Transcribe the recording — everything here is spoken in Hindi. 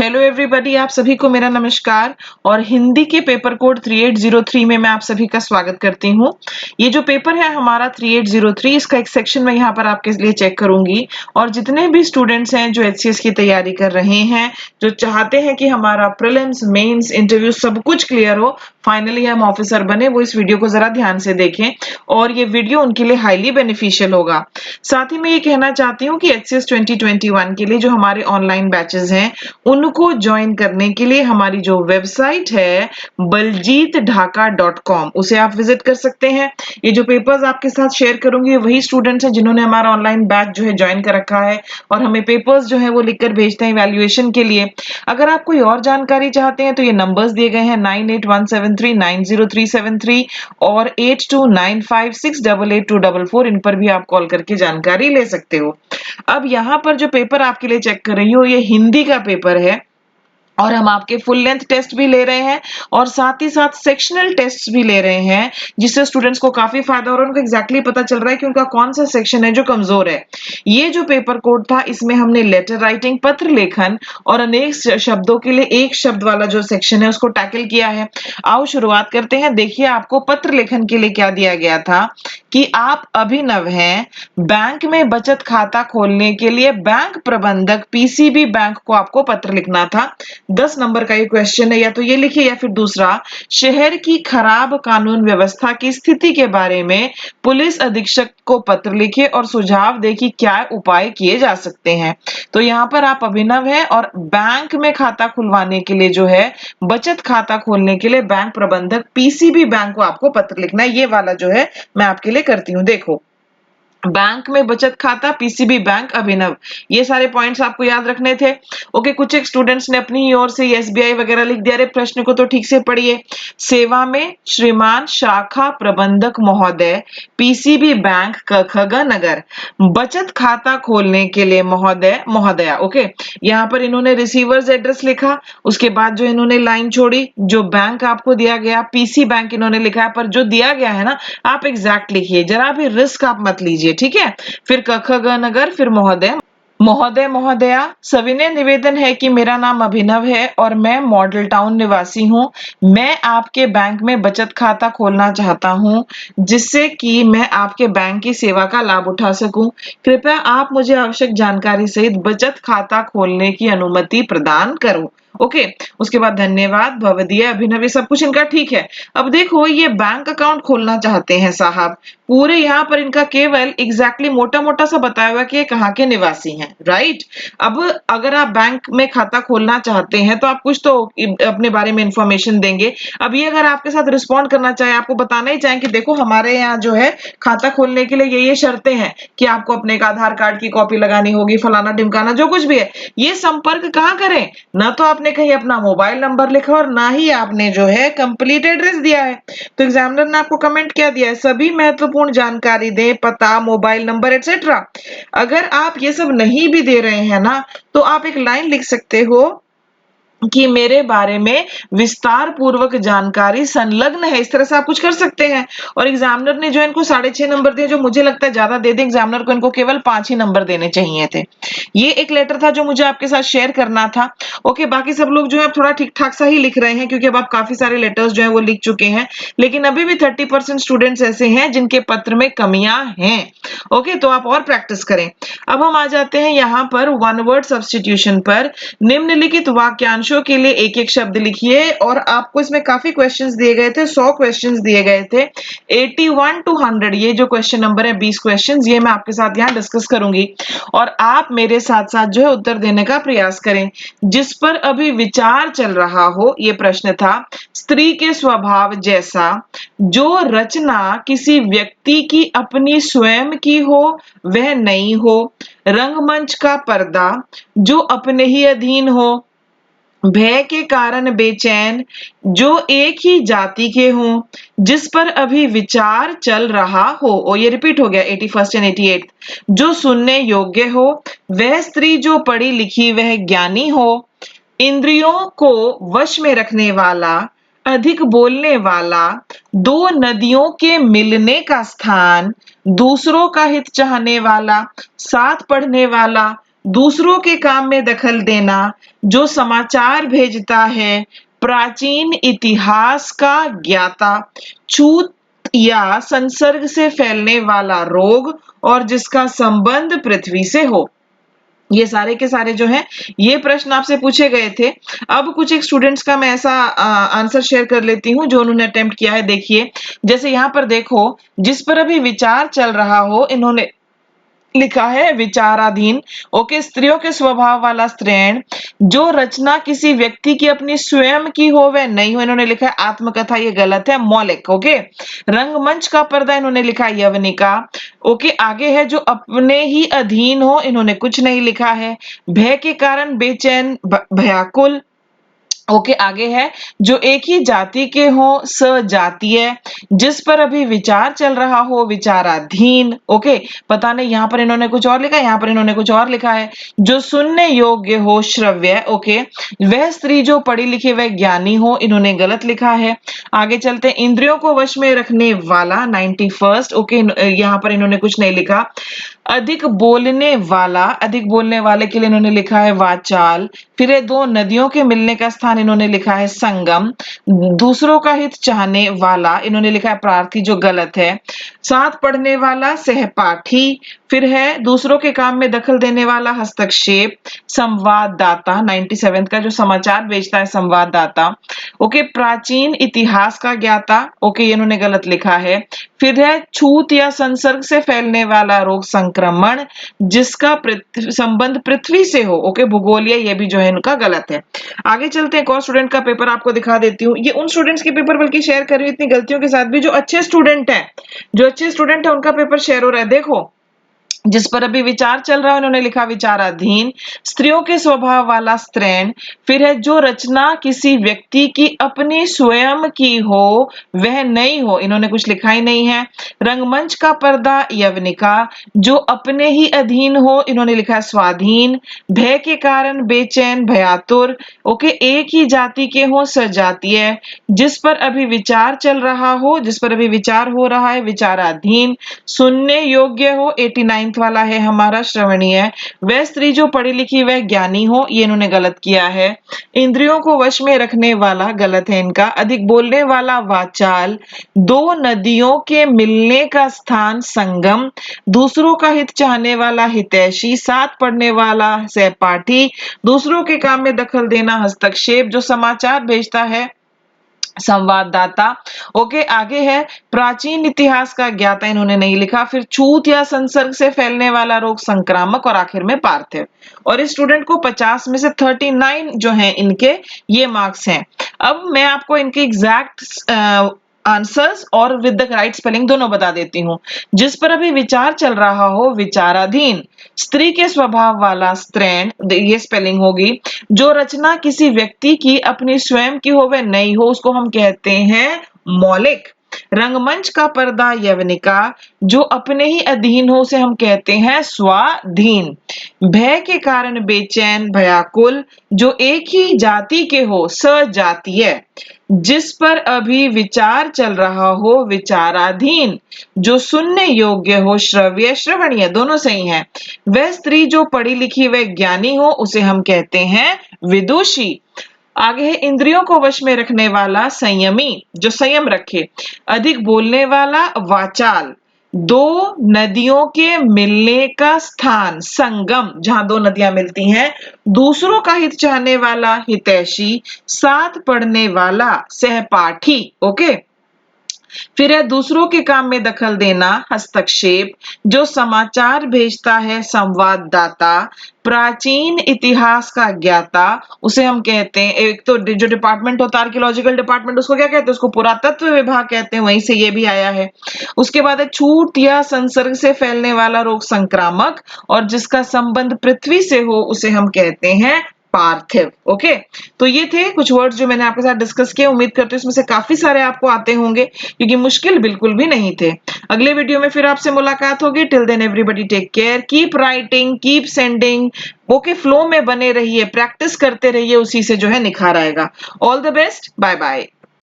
हेलो एवरीबॉडी, आप सभी को मेरा नमस्कार। और हिंदी के पेपर कोड 3803 में मैं आप सभी का स्वागत करती हूँ। ये जो पेपर है हमारा 3803, इसका एक सेक्शन मैं यहाँ पर आपके लिए चेक करूंगी। और जितने भी स्टूडेंट्स हैं जो एचसीएस की तैयारी कर रहे हैं, जो चाहते हैं कि हमारा प्रीलिम्स, मेंस, इंटरव्यू सब कुछ क्लियर हो, फाइनली हम ऑफिसर बने, वो इस वीडियो को जरा ध्यान से देखें और ये वीडियो उनके लिए हाईली बेनिफिशियल होगा। साथ ही मैं ये कहना चाहती हूँ कि एचसीएस 2021 के लिए जो हमारे ऑनलाइन बैचेस हैं उनको ज्वाइन करने के लिए हमारी जो वेबसाइट है baljeetdhaka.com, उसे आप विजिट कर सकते हैं। ये जो पेपर्स आपके साथ शेयर करूंगी वही स्टूडेंट्स हैं जिन्होंने हमारा ऑनलाइन बैच जो है ज्वाइन कर रखा है और हमें पेपर्स जो है वो लिखकर भेजते हैं इवैल्यूएशन के लिए। अगर आप कोई और जानकारी चाहते हैं तो ये नंबर्स दिए गए हैं 9817390373 और 8295688244, इन पर भी आप कॉल करके जानकारी ले सकते हो। अब यहाँ पर जो पेपर आपके लिए चेक कर रही हूँ ये हिंदी का पेपर है और हम आपके फुल लेंथ टेस्ट भी ले रहे हैं और साथ ही साथ सेक्शनल टेस्ट भी ले रहे हैं, जिससे स्टूडेंट्स को काफी फायदा हो रहा है। उनको एग्जैक्टली पता चल रहा है कि उनका कौन सा सेक्शन है जो कमजोर है। ये जो पेपर कोड था इसमें हमने लेटर राइटिंग, पत्र लेखन और अनेक शब्दों के लिए एक शब्द वाला जो सेक्शन है उसको टैकल किया है। आओ शुरुआत करते हैं। देखिए आपको पत्र लेखन के लिए क्या दिया गया था कि आप अभिनव हैं, बैंक में बचत खाता खोलने के लिए बैंक प्रबंधक पीसीबी बैंक को आपको पत्र लिखना था। 10 नंबर का ये क्वेश्चन है, या तो ये लिखिए या फिर दूसरा, शहर की खराब कानून व्यवस्था की स्थिति के बारे में पुलिस अधीक्षक को पत्र लिखिए और सुझाव दे कि क्या उपाय किए जा सकते हैं। तो यहाँ पर आप अभिनव हैं और बैंक में खाता खुलवाने के लिए जो है, बचत खाता खोलने के लिए बैंक प्रबंधक पीसीबी बैंक को आपको पत्र लिखना है। ये वाला जो है मैं आपके लिए करती हूँ। देखो, बैंक में बचत खाता पीसीबी बैंक अभिनव, ये सारे पॉइंट्स आपको याद रखने थे। ओके, कुछ एक स्टूडेंट्स ने अपनी ओर से एसबीआई वगैरह लिख दिया। अरे प्रश्न को तो ठीक से पढ़िए। सेवा में श्रीमान शाखा प्रबंधक महोदय पीसीबी बैंक कखगा नगर, बचत खाता खोलने के लिए महोदय महोदया। ओके, यहाँ पर इन्होंने रिसीवर्स एड्रेस लिखा, उसके बाद जो इन्होंने लाइन छोड़ी, जो बैंक आपको दिया गया पीसी बैंक इन्होंने लिखा है, पर जो दिया गया है ना आप एग्जैक्ट लिखिए, जरा भी रिस्क आप मत लीजिए, ठीक है। फिर कखगा नगर, फिर महोदय महोदय महोदया, सविनय निवेदन है कि मेरा नाम अभिनव है और मैं मॉडल टाउन निवासी हूँ। मैं आपके बैंक में बचत खाता खोलना चाहता हूँ जिससे कि मैं आपके बैंक की सेवा का लाभ उठा सकूं। कृपया आप मुझे आवश्यक जानकारी सहित बचत खाता खोलने की अनुमति प्रदान करो। ओके, उसके बाद धन्यवाद भवदीय अभिनव, ये सब कुछ इनका ठीक है। अब देखो, ये बैंक अकाउंट खोलना चाहते हैं साहब, पूरे यहाँ पर इनका केवल एग्जैक्टली मोटा मोटा सा बताया हुआ कि ये कहाँ के निवासी हैं, राइट। अब अगर आप बैंक में खाता खोलना चाहते हैं तो आप कुछ तो अपने बारे में इंफॉर्मेशन देंगे। अब ये अगर आपके साथ रिस्पॉन्ड करना चाहे, आपको बताना ही चाहे कि देखो हमारे यहाँ जो है खाता खोलने के लिए ये शर्तें हैं कि आपको अपने एक आधार कार्ड की कॉपी लगानी होगी, फलाना ढिमकाना जो कुछ भी है, ये संपर्क कहाँ करें। ना तो आपने कहीं अपना मोबाइल नंबर लिखा और ना ही आपने जो है कंप्लीट एड्रेस दिया है। तो एग्जामिनर ने आपको कमेंट क्या दिया है, सभी महत्वपूर्ण जानकारी दें, पता, मोबाइल नंबर एटसेट्रा। अगर आप ये सब नहीं भी दे रहे हैं ना तो आप एक लाइन लिख सकते हो कि मेरे बारे में विस्तार पूर्वक जानकारी संलग्न है, इस तरह से आप कुछ कर सकते हैं। और एग्जामिनर ने जो इनको 6.5 नंबर दिए, जो मुझे लगता है ज्यादा दे दें, एग्जामिनर को इनको केवल 5 ही नंबर देने चाहिए थे। ये एक लेटर था जो मुझे आपके साथ शेयर करना था। ओके, बाकी सब लोग जो है थोड़ा ठीक ठाक सा ही लिख रहे हैं क्योंकि अब आप काफी सारे लेटर्स जो है वो लिख चुके हैं, लेकिन अभी भी 30% स्टूडेंट्स ऐसे हैं जिनके पत्र में कमियां हैं। ओके, तो आप और प्रैक्टिस करें। अब हम आ जाते हैं यहाँ पर वन वर्ड सब्स्टिट्यूशन पर। निम्नलिखित वाक्यांशों के लिए एक एक शब्द लिखिए और आपको इसमें काफी क्वेश्चंस दिए गए थे, 100 क्वेश्चंस दिए गए थे। 81 to 100 ये जो क्वेश्चन नंबर है, 20 क्वेश्चंस, ये मैं आपके साथ यहाँ डिस्कस करूंगी और आप मेरे साथ साथ जो है उत्तर देने का प्रयास करें। जिस पर अभी विचार चल रहा हो, ये प्रश्न था, स्त्री के स्वभाव जैसा, जो रचना किसी व्यक्ति की अपनी स्वयं की हो वह नहीं हो, रंगमंच का पर्दा जो अपने ही अधीन हो, भय के कारण बेचैन जो एक ही जाति के हों, जिस पर अभी विचार चल रहा हो, और ये रिपीट हो गया 81st एंड 88th, जो सुनने योग्य हो, वह स्त्री जो पढ़ी लिखी वह ज्ञानी हो, इंद्रियों को वश में रखने वाला, अधिक बोलने वाला, दो नदियों के मिलने का स्थान, दूसरों का हित चाहने वाला, साथ पढ़ने वाला, दूसरों के काम में दखल देना, जो समाचार भेजता है, प्राचीन इतिहास का ज्ञाता, छूत या संसर्ग से फैलने वाला रोग और जिसका संबंध पृथ्वी से हो। ये सारे के सारे जो हैं ये प्रश्न आपसे पूछे गए थे। अब कुछ एक स्टूडेंट्स का मैं ऐसा आंसर शेयर कर लेती हूँ जो उन्होंने अटेम्प्ट किया है। देखिए, जैसे यहाँ पर देखो, जिस पर अभी विचार चल रहा हो, इन्होंने लिखा है विचाराधीन। ओके, स्त्रियों के स्वभाव वाला स्त्रैण, जो रचना किसी व्यक्ति की अपनी स्वयं की हो वह नहीं हो, इन्होंने लिखा है आत्मकथा, ये गलत है, मौलिक। ओके, रंगमंच का पर्दा, इन्होंने लिखा है यवनिका। ओके, आगे है जो अपने ही अधीन हो, इन्होंने कुछ नहीं लिखा है। भय के कारण बेचैन, भयाकुल। ओके, आगे है जो एक ही जाति के हो, सजातीय। जिस पर अभी विचार चल रहा हो, विचाराधीन। ओके, पता नहीं यहाँ पर इन्होंने कुछ और लिखा है, यहाँ पर इन्होंने कुछ और लिखा है। जो सुनने योग्य हो, श्रव्य। ओके, वह स्त्री जो पढ़ी लिखी वह ज्ञानी हो, इन्होंने गलत लिखा है। आगे चलते हैं, इंद्रियों को वश में रखने वाला, 91st। ओके, यहाँ पर इन्होंने कुछ नहीं लिखा। अधिक बोलने वाला, अधिक बोलने वाले के लिए इन्होंने लिखा है वाचाल। फिर है दो नदियों के मिलने का स्थान, इन्होंने लिखा है संगम। दूसरों का हित चाहने वाला, इन्होंने लिखा है प्रार्थी, जो गलत है। साथ पढ़ने वाला, सहपाठी। फिर है दूसरों के काम में दखल देने वाला, हस्तक्षेप। संवाददाता, 97 का जो समाचार भेजता है, संवाददाता। ओके, प्राचीन इतिहास का ज्ञाता। ओके, इन्होंने गलत लिखा है। फिर है छूत या संसर्ग से फैलने वाला रोग, संक्रमण, जिसका संबंध पृथ्वी से हो। ओके, भूगोलीय, ये भी जो है इनका गलत है। आगे चलते हैं, एक और स्टूडेंट का पेपर आपको दिखा देती हूँ। ये उन स्टूडेंट्स के पेपर बल्कि शेयर कर रही हूँ इतनी गलतियों के साथ भी, जो अच्छे स्टूडेंट हैं, जो अच्छे स्टूडेंट है उनका पेपर शेयर हो रहा है। देखो, जिस पर अभी विचार चल रहा है, उन्होंने लिखा विचाराधीन। स्त्रियों के स्वभाव वाला स्त्रैण। फिर है जो रचना किसी व्यक्ति की अपनी स्वयं की हो वह नहीं हो, इन्होंने कुछ लिखा ही नहीं है। रंगमंच का पर्दा, यवनिका। जो अपने ही अधीन हो, इन्होंने लिखा है स्वाधीन। भय के कारण बेचैन, भयातुर। ओके, एक ही जाति के हो, सजातीय। जिस पर अभी विचार चल रहा हो, जिस पर अभी विचार हो रहा है, विचाराधीन। सुनने योग्य हो, 89 वाला है हमारा, श्रवणीय। वह स्त्री जो पढ़ी लिखी वह ज्ञानी हो, ये इन्होंने गलत किया है। इंद्रियों को वश में रखने वाला, गलत है इनका। अधिक बोलने वाला, वाचाल। दो नदियों के मिलने का स्थान, संगम। दूसरों का हित चाहने वाला, हितैषी। साथ पढ़ने वाला, सहपाठी। दूसरों के काम में दखल देना, हस्तक्षेप। जो समाचार भेजता है, संवाददाता। ओके, आगे है प्राचीन इतिहास का ज्ञाता, इन्होंने नहीं लिखा। फिर छूत या संसर्ग से फैलने वाला रोग, संक्रामक। और आखिर में पार्थिव। और इस स्टूडेंट को 50 में से 39 जो हैं इनके ये मार्क्स हैं। अब मैं आपको इनके एग्जैक्ट आंसर्स और विद द राइट स्पेलिंग दोनों बता देती हूँ। जिस पर अभी विचार चल रहा हो, विचाराधीन। स्त्री के स्वभाव वाला, स्त्रैण, ये स्पेलिंग होगी। जो रचना किसी व्यक्ति की अपनी स्वयं की हो वह नहीं हो, उसको हम कहते हैं मौलिक। रंगमंच का पर्दा, यवनिका। जो अपने ही अधीन हो उसे हम कहते हैं स्वाधीन। भय के कारण बेचैन, भयाकुल। जो एक ही जाति के हो, सजातीय। जिस पर अभी विचार चल रहा हो, विचाराधीन। जो सुनने योग्य हो, श्रव्य, श्रवणीय, दोनों सही हैं। वह स्त्री जो पढ़ी लिखी वह ज्ञानी हो, उसे हम कहते हैं विदुषी। आगे है इंद्रियों को वश में रखने वाला, संयमी, जो संयम रखे। अधिक बोलने वाला, वाचाल। दो नदियों के मिलने का स्थान, संगम, जहां दो नदियां मिलती हैं। दूसरों का हित चाहने वाला, हितैषी। साथ पढ़ने वाला, सहपाठी। ओके, फिर है दूसरों के काम में दखल देना, हस्तक्षेप। जो समाचार भेजता है, संवाददाता। प्राचीन इतिहास का ज्ञाता, उसे हम कहते हैं, एक तो जो डिपार्टमेंट होता है आर्कियोलॉजिकल डिपार्टमेंट, उसको क्या कहते हैं, उसको पुरातत्व विभाग कहते हैं, वहीं से ये भी आया है। उसके बाद है छूत या संसर्ग से फैलने वाला रोग, संक्रामक। और जिसका संबंध पृथ्वी से हो उसे हम कहते हैं पार्थिव। ओके, तो ये थे कुछ वर्ड्स जो मैंने आपके साथ डिस्कस किए। उम्मीद करती हूँ इसमें से काफी सारे आपको आते होंगे, क्योंकि मुश्किल बिल्कुल भी नहीं थे। अगले वीडियो में फिर आपसे मुलाकात होगी। Till then everybody take care, keep writing, keep sending. Okay, flow में बने रहिए, प्रैक्टिस करते रहिए, उसी से जो है निखार आएगा। All the best, bye bye.